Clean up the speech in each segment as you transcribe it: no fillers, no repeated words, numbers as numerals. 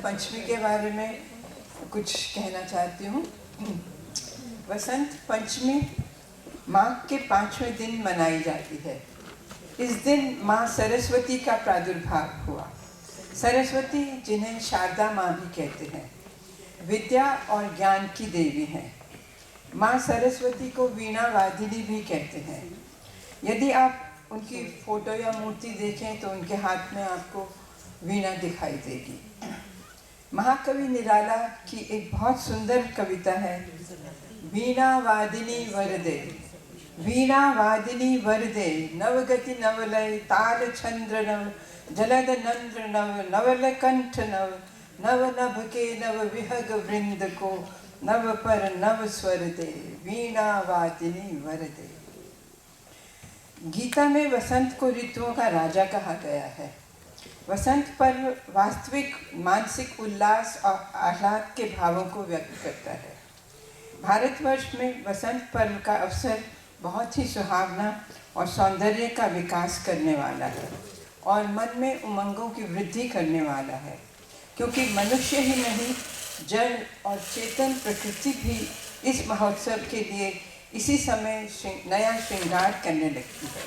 पंचमी के बारे में कुछ कहना चाहती हूँ। वसंत पंचमी माघ के 5वें दिन मनाई जाती है। इस दिन माँ सरस्वती का प्रादुर्भाव हुआ। सरस्वती, जिन्हें शारदा माँ भी कहते हैं, विद्या और ज्ञान की देवी हैं। माँ सरस्वती को वीणा वादिनी भी कहते हैं। यदि आप उनकी फोटो या मूर्ति देखें तो उनके हाथ में आपको वीणा दिखाई देगी। महाकवि निराला की एक बहुत सुंदर कविता है, वीणा वादिनी वरदे। वीणा वादिनी वरदे, नवगति नवलय, ताल छंद्र नव, जलद नंद्र नव, नवल कंठ नव, नव नभ के नव विहग वृंद को, नव पर नव स्वर दे, वीणा वादिनी वरदे। गीता में वसंत को ऋतुओं का राजा कहा गया है। वसंत पर्व वास्तविक मानसिक उल्लास और आह्लाद के भावों को व्यक्त करता है। भारतवर्ष में वसंत पर्व का अवसर बहुत ही सुहावना और सौंदर्य का विकास करने वाला है और मन में उमंगों की वृद्धि करने वाला है, क्योंकि मनुष्य ही नहीं, जल और चेतन प्रकृति भी इस महोत्सव के लिए इसी समय नया श्रृंगार करने लगती है।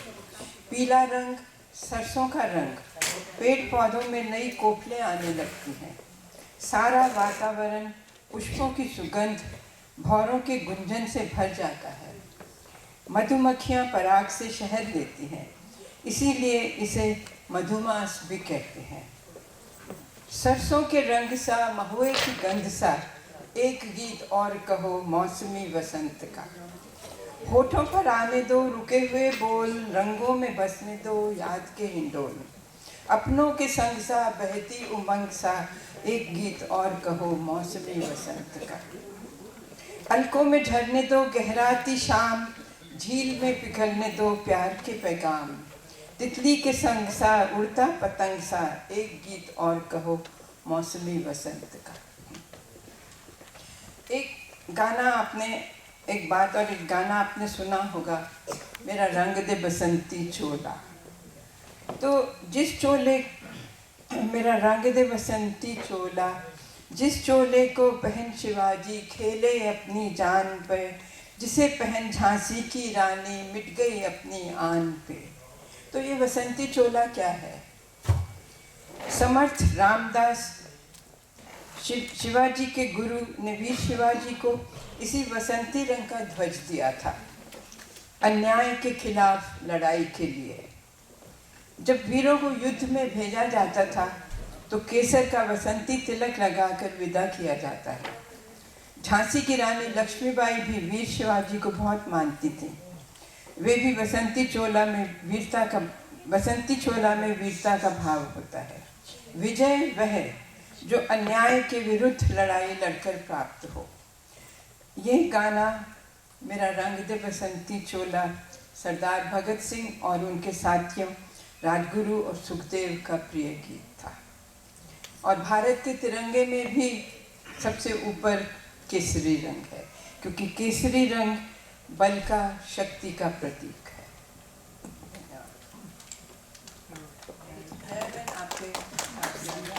पीला रंग, सरसों का रंग, पेड़ पौधों में नई कोपलें आने लगती हैं। सारा वातावरण पुष्पों की सुगंध, भौरों के गुंजन से भर जाता है। मधुमक्खियाँ पराग से शहद लेती हैं, इसीलिए इसे मधुमास भी कहते हैं। सरसों के रंग सा, महुए की गंध सा, एक गीत और कहो मौसमी वसंत का। होठों पर आने दो रुके हुए बोल, रंगों में बसने दो याद के हिंडोल। अपनों के संग सा, बहती उमंग सा, एक गीत और कहो मौसमी वसंत का। अलकों में झरने दो गहराती शाम, झील में पिघलने दो प्यार के पैगाम। तितली के संग सा, उड़ता पतंग सा, एक गीत और कहो मौसमी वसंत का। एक गाना आपने सुना होगा, मेरा रंग दे बसंती चोला। तो जिस चोले, मेरा रंग दे बसंती चोला, जिस चोले को पहन शिवाजी खेले अपनी जान पे, जिसे पहन झांसी की रानी मिट गई अपनी आन पे। तो ये बसंती चोला क्या है? समर्थ रामदास शिवाजी के गुरु ने वीर शिवाजी को इसी बसंती रंग का ध्वज दिया था, अन्याय के खिलाफ लड़ाई के लिए। जब वीरों को युद्ध में भेजा जाता था तो केसर का बसंती तिलक लगाकर विदा किया जाता है। झांसी की रानी लक्ष्मीबाई भी वीर शिवाजी को बहुत मानती थी। वे भी बसंती चोला में वीरता का भाव होता है। विजय वह जो अन्याय के विरुद्ध लड़ाई लड़कर प्राप्त हो। ये गाना मेरा रंग दे बसंती चोला सरदार भगत सिंह और उनके साथियों राजगुरु और सुखदेव का प्रिय गीत था। और भारत के तिरंगे में भी सबसे ऊपर केसरी रंग है, क्योंकि केसरी रंग बल का, शक्ति का प्रतीक